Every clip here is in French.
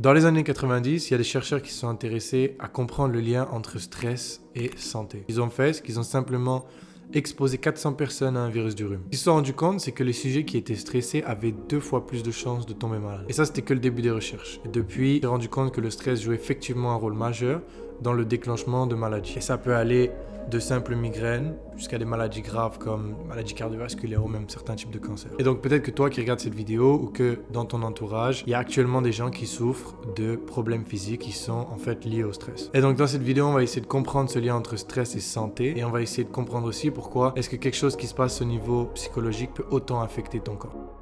Dans les années 90, il y a des chercheurs qui se sont intéressés à comprendre le lien entre stress et santé. Ils ont fait ce qu'ils ont simplement exposé 400 personnes à un virus du rhume. Ce qu'ils se sont rendus compte, c'est que les sujets qui étaient stressés avaient 2 fois plus de chances de tomber malade. Et ça, c'était que le début des recherches. Et depuis, ils se sont rendus compte que le stress joue effectivement un rôle majeur dans le déclenchement de maladies. Et ça peut aller de simples migraines jusqu'à des maladies graves comme maladies cardiovasculaires ou même certains types de cancers. Et donc peut-être que toi qui regardes cette vidéo ou que dans ton entourage, il y a actuellement des gens qui souffrent de problèmes physiques qui sont en fait liés au stress. Et donc dans cette vidéo, on va essayer de comprendre ce lien entre stress et santé et on va essayer de comprendre aussi pourquoi est-ce que quelque chose qui se passe au niveau psychologique peut autant affecter ton corps.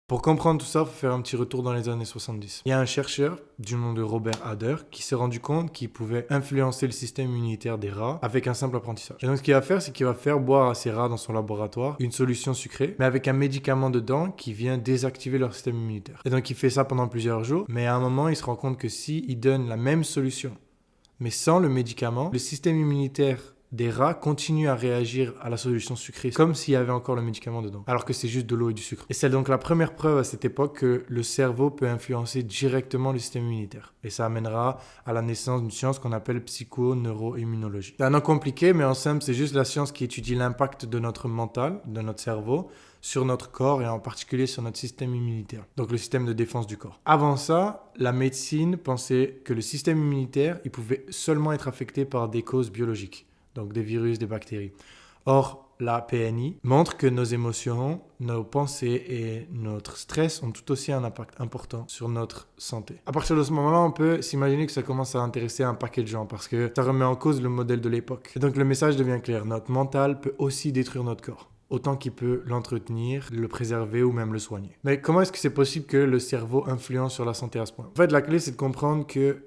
Pour comprendre tout ça, il faut faire un petit retour dans les années 70. Il y a un chercheur du nom de Robert Adler qui s'est rendu compte qu'il pouvait influencer le système immunitaire des rats avec un simple apprentissage. Et donc ce qu'il va faire, c'est qu'il va faire boire à ces rats dans son laboratoire une solution sucrée, mais avec un médicament dedans qui vient désactiver leur système immunitaire. Et donc il fait ça pendant plusieurs jours, mais à un moment, il se rend compte que s'il donne la même solution, mais sans le médicament, le système immunitaire des rats continuent à réagir à la solution sucrée comme s'il y avait encore le médicament dedans, alors que c'est juste de l'eau et du sucre. Et c'est donc la première preuve à cette époque que le cerveau peut influencer directement le système immunitaire. Et ça amènera à la naissance d'une science qu'on appelle psychoneuroimmunologie. C'est un nom compliqué, mais en somme, c'est juste la science qui étudie l'impact de notre mental, de notre cerveau, sur notre corps et en particulier sur notre système immunitaire, donc le système de défense du corps. Avant ça, la médecine pensait que le système immunitaire, il pouvait seulement être affecté par des causes biologiques, donc des virus, des bactéries. Or, la PNI montre que nos émotions, nos pensées et notre stress ont tout aussi un impact important sur notre santé. À partir de ce moment-là, on peut s'imaginer que ça commence à intéresser un paquet de gens parce que ça remet en cause le modèle de l'époque. Et donc le message devient clair, notre mental peut aussi détruire notre corps, autant qu'il peut l'entretenir, le préserver ou même le soigner. Mais comment est-ce que c'est possible que le cerveau influence sur la santé à ce point? En fait, la clé, c'est de comprendre que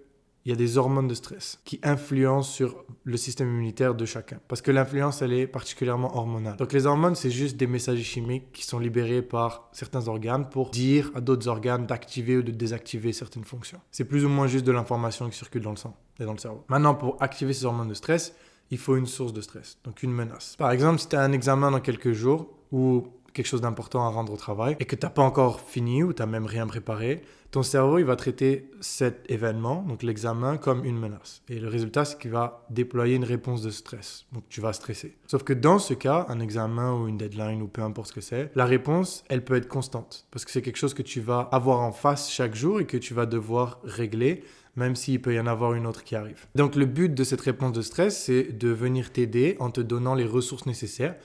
il y a des hormones de stress qui influencent sur le système immunitaire de chacun. Parce que l'influence, elle est particulièrement hormonale. Donc les hormones, c'est juste des messagers chimiques qui sont libérés par certains organes pour dire à d'autres organes d'activer ou de désactiver certaines fonctions. C'est plus ou moins juste de l'information qui circule dans le sang et dans le cerveau. Maintenant, pour activer ces hormones de stress, il faut une source de stress, donc une menace. Par exemple, si tu as un examen dans quelques jours ou quelque chose d'important à rendre au travail et que tu n'as pas encore fini ou tu n'as même rien préparé, ton cerveau, il va traiter cet événement, donc l'examen, comme une menace. Et le résultat, c'est qu'il va déployer une réponse de stress. Donc tu vas stresser. Sauf que dans ce cas, un examen ou une deadline ou peu importe ce que c'est, la réponse, elle peut être constante parce que c'est quelque chose que tu vas avoir en face chaque jour et que tu vas devoir régler, même s'il peut y en avoir une autre qui arrive. Donc le but de cette réponse de stress, c'est de venir t'aider en te donnant les ressources nécessaires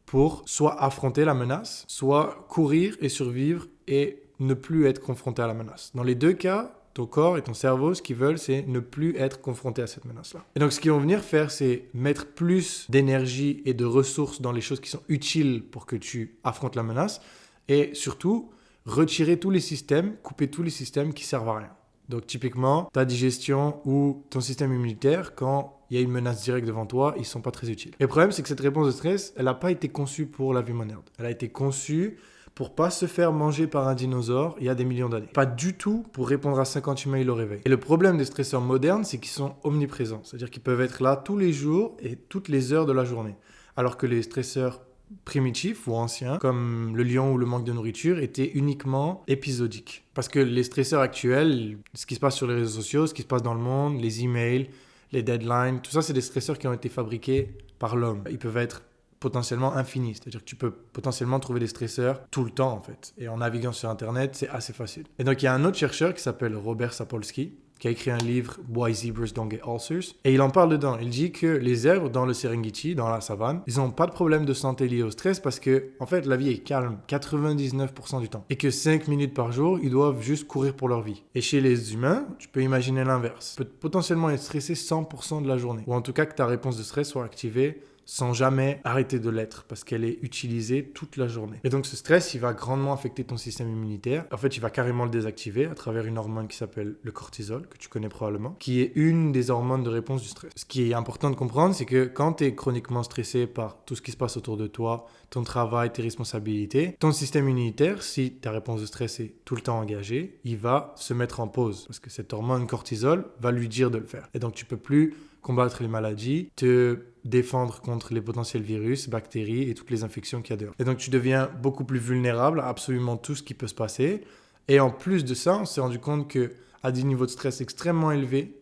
pour soit affronter la menace, soit courir et survivre et ne plus être confronté à la menace. Dans les deux cas, ton corps et ton cerveau, ce qu'ils veulent, c'est ne plus être confronté à cette menace-là. Et donc, ce qu'ils vont venir faire, c'est mettre plus d'énergie et de ressources dans les choses qui sont utiles pour que tu affrontes la menace et surtout, retirer tous les systèmes, couper tous les systèmes qui servent à rien. Donc typiquement, ta digestion ou ton système immunitaire, quand il y a une menace directe devant toi, ils ne sont pas très utiles. Et le problème, c'est que cette réponse de stress, elle n'a pas été conçue pour la vie moderne. Elle a été conçue pour pas se faire manger par un dinosaure il y a des millions d'années. Pas du tout pour répondre à 50 emails au réveil. Et le problème des stresseurs modernes, c'est qu'ils sont omniprésents. C'est-à-dire qu'ils peuvent être là tous les jours et toutes les heures de la journée. Alors que les stresseurs primitifs ou anciens, comme le lion ou le manque de nourriture, étaient uniquement épisodiques. Parce que les stresseurs actuels, ce qui se passe sur les réseaux sociaux, ce qui se passe dans le monde, les emails, les deadlines, tout ça, c'est des stresseurs qui ont été fabriqués par l'homme. Ils peuvent être potentiellement infinis, c'est-à-dire que tu peux potentiellement trouver des stresseurs tout le temps en fait. Et en naviguant sur Internet, c'est assez facile. Et donc il y a un autre chercheur qui s'appelle Robert Sapolsky, qui a écrit un livre « Why Zebras Don't Get Ulcers ». Et il en parle dedans. Il dit que les zèbres dans le Serengeti, dans la savane, ils n'ont pas de problème de santé lié au stress parce que, en fait, la vie est calme 99% du temps. Et que 5 minutes par jour, ils doivent juste courir pour leur vie. Et chez les humains, tu peux imaginer l'inverse. Tu peux potentiellement être stressé 100% de la journée. Ou en tout cas que ta réponse de stress soit activée sans jamais arrêter de l'être parce qu'elle est utilisée toute la journée. Et donc ce stress, il va grandement affecter ton système immunitaire. En fait, il va carrément le désactiver à travers une hormone qui s'appelle le cortisol, que tu connais probablement, qui est une des hormones de réponse du stress. Ce qui est important de comprendre, c'est que quand tu es chroniquement stressé par tout ce qui se passe autour de toi, ton travail, tes responsabilités, ton système immunitaire, si ta réponse de stress est tout le temps engagée, il va se mettre en pause parce que cette hormone cortisol va lui dire de le faire. Et donc tu peux plus combattre les maladies, te défendre contre les potentiels virus, bactéries et toutes les infections qu'il y a dehors. Et donc tu deviens beaucoup plus vulnérable à absolument tout ce qui peut se passer. Et en plus de ça, on s'est rendu compte que à des niveaux de stress extrêmement élevés,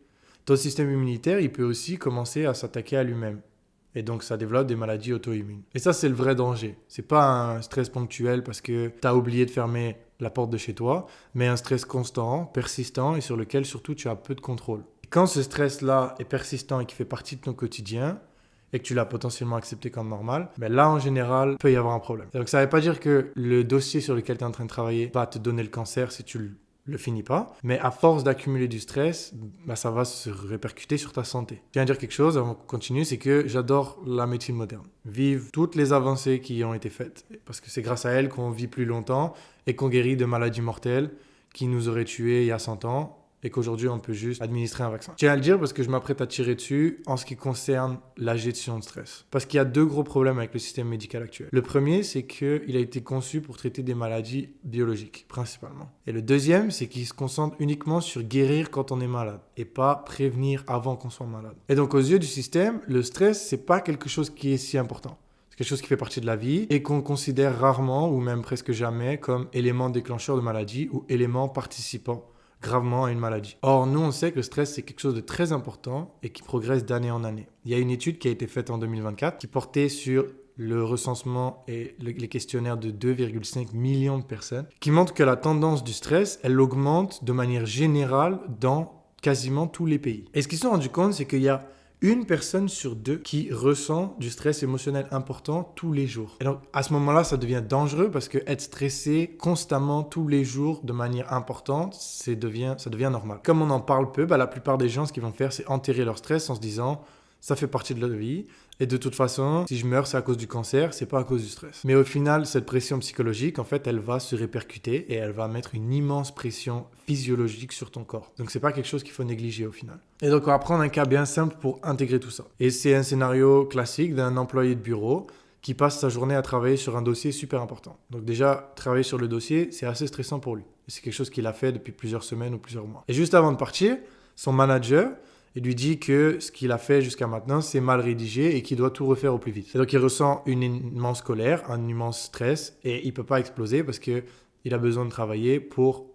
ton système immunitaire, il peut aussi commencer à s'attaquer à lui-même. Et donc, ça développe des maladies auto-immunes. Et ça, c'est le vrai danger. C'est pas un stress ponctuel parce que tu as oublié de fermer la porte de chez toi, mais un stress constant, persistant et sur lequel surtout tu as peu de contrôle. Quand ce stress-là est persistant et qui fait partie de ton quotidien, et que tu l'as potentiellement accepté comme normal, mais là, en général, il peut y avoir un problème. Donc, ça ne veut pas dire que le dossier sur lequel tu es en train de travailler va te donner le cancer si tu le finis pas, mais à force d'accumuler du stress, ça va se répercuter sur ta santé. Je viens de dire quelque chose avant qu'on continue, c'est que j'adore la médecine moderne. Vive toutes les avancées qui ont été faites, parce que c'est grâce à elles qu'on vit plus longtemps et qu'on guérit de maladies mortelles qui nous auraient tués il y a 100 ans, et qu'aujourd'hui, on peut juste administrer un vaccin. Je tiens à le dire parce que je m'apprête à tirer dessus en ce qui concerne la gestion de stress. Parce qu'il y a deux gros problèmes avec le système médical actuel. Le premier, c'est qu'il a été conçu pour traiter des maladies biologiques, principalement. Et le deuxième, c'est qu'il se concentre uniquement sur guérir quand on est malade et pas prévenir avant qu'on soit malade. Et donc, aux yeux du système, le stress, c'est pas quelque chose qui est si important. C'est quelque chose qui fait partie de la vie et qu'on considère rarement ou même presque jamais comme élément déclencheur de maladie ou élément participant gravement à une maladie. Or, nous, on sait que le stress, c'est quelque chose de très important et qui progresse d'année en année. Il y a une étude qui a été faite en 2024 qui portait sur le recensement et les questionnaires de 2,5 millions de personnes, qui montre que la tendance du stress, elle augmente de manière générale dans quasiment tous les pays. Et ce qu'ils se sont rendus compte, c'est qu'il y a une personne sur deux qui ressent du stress émotionnel important tous les jours. Et donc, à ce moment-là, ça devient dangereux parce que être stressé constamment tous les jours de manière importante, ça devient normal. Comme on en parle peu, la plupart des gens, ce qu'ils vont faire, c'est enterrer leur stress en se disant « ça fait partie de la vie ». Et de toute façon, si je meurs, c'est à cause du cancer, c'est pas à cause du stress. Mais au final, cette pression psychologique, en fait, elle va se répercuter et elle va mettre une immense pression physiologique sur ton corps. Donc, c'est pas quelque chose qu'il faut négliger au final. Et donc, on va prendre un cas bien simple pour intégrer tout ça. Et c'est un scénario classique d'un employé de bureau qui passe sa journée à travailler sur un dossier super important. Donc déjà, travailler sur le dossier, c'est assez stressant pour lui. Et c'est quelque chose qu'il a fait depuis plusieurs semaines ou plusieurs mois. Et juste avant de partir, son manager, il lui dit que ce qu'il a fait jusqu'à maintenant, c'est mal rédigé et qu'il doit tout refaire au plus vite. Et donc, il ressent une immense colère, un immense stress et il ne peut pas exploser parce qu'il a besoin de travailler pour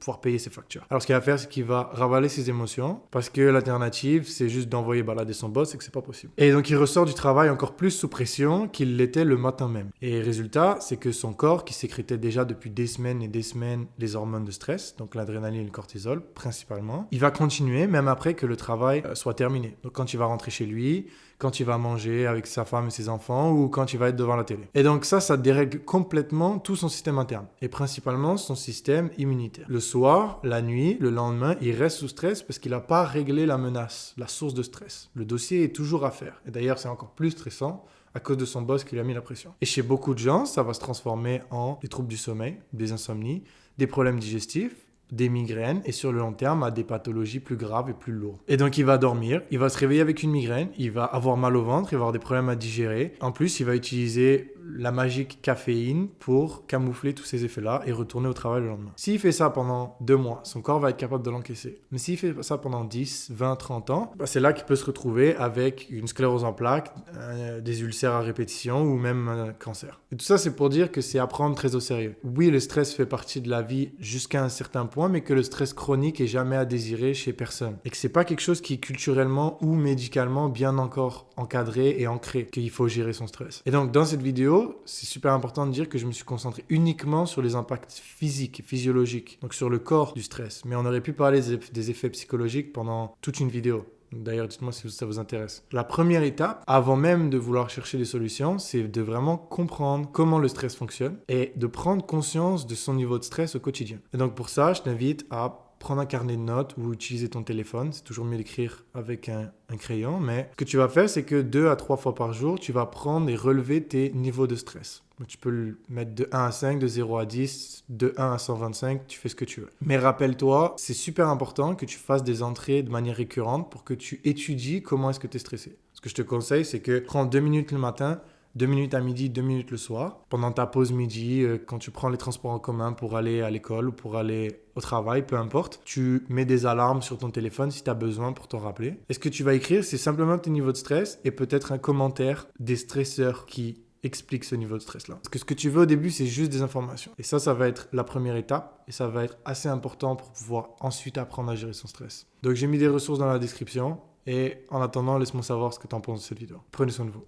pouvoir payer ses factures. Alors, ce qu'il va faire, c'est qu'il va ravaler ses émotions parce que l'alternative, c'est juste d'envoyer balader son boss et que c'est pas possible. Et donc, il ressort du travail encore plus sous pression qu'il l'était le matin même. Et résultat, c'est que son corps, qui sécrétait déjà depuis des semaines et des semaines les hormones de stress, donc l'adrénaline et le cortisol principalement, il va continuer même après que le travail soit terminé. Donc, quand il va rentrer chez lui, quand il va manger avec sa femme et ses enfants ou quand il va être devant la télé. Et donc ça dérègle complètement tout son système interne et principalement son système immunitaire. Le soir, la nuit, le lendemain, il reste sous stress parce qu'il n'a pas réglé la menace, la source de stress. Le dossier est toujours à faire. Et d'ailleurs, c'est encore plus stressant à cause de son boss qui lui a mis la pression. Et chez beaucoup de gens, ça va se transformer en des troubles du sommeil, des insomnies, des problèmes digestifs, des migraines et sur le long terme à des pathologies plus graves et plus lourdes. Et donc il va dormir, il va se réveiller avec une migraine, il va avoir mal au ventre, il va avoir des problèmes à digérer. En plus, il va utiliser la magique caféine pour camoufler tous ces effets-là et retourner au travail le lendemain. S'il fait ça pendant 2 mois, son corps va être capable de l'encaisser. Mais s'il fait ça pendant 10, 20, 30 ans, c'est là qu'il peut se retrouver avec une sclérose en plaques, des ulcères à répétition ou même un cancer. Et tout ça, c'est pour dire que c'est à prendre très au sérieux. Oui, le stress fait partie de la vie jusqu'à un certain point, mais que le stress chronique est jamais à désirer chez personne. Et que c'est pas quelque chose qui est culturellement ou médicalement bien encore encadré et ancré, qu'il faut gérer son stress. Et donc, dans cette vidéo, c'est super important de dire que je me suis concentré uniquement sur les impacts physiques et physiologiques, donc sur le corps du stress. Mais on aurait pu parler des effets psychologiques pendant toute une vidéo. D'ailleurs, dites-moi si ça vous intéresse. La première étape, avant même de vouloir chercher des solutions, c'est de vraiment comprendre comment le stress fonctionne et de prendre conscience de son niveau de stress au quotidien. Et donc pour ça, je t'invite à prendre un carnet de notes ou utiliser ton téléphone. C'est toujours mieux d'écrire avec un crayon. Mais ce que tu vas faire, c'est que 2 à 3 fois par jour, tu vas prendre et relever tes niveaux de stress. Donc, tu peux le mettre de 1 à 5, de 0 à 10, de 1 à 125, tu fais ce que tu veux. Mais rappelle-toi, c'est super important que tu fasses des entrées de manière récurrente pour que tu étudies comment est-ce que tu es stressé. Ce que je te conseille, c'est que prends 2 minutes le matin, 2 minutes à midi, 2 minutes le soir. Pendant ta pause midi, quand tu prends les transports en commun pour aller à l'école ou pour aller au travail, peu importe, tu mets des alarmes sur ton téléphone si tu as besoin pour t'en rappeler. Et ce que tu vas écrire, c'est simplement tes niveaux de stress et peut-être un commentaire des stresseurs qui explique ce niveau de stress-là. Parce que ce que tu veux au début, c'est juste des informations. Et ça va être la première étape et ça va être assez important pour pouvoir ensuite apprendre à gérer son stress. Donc j'ai mis des ressources dans la description et en attendant, laisse-moi savoir ce que tu en penses de cette vidéo. Prenez soin de vous.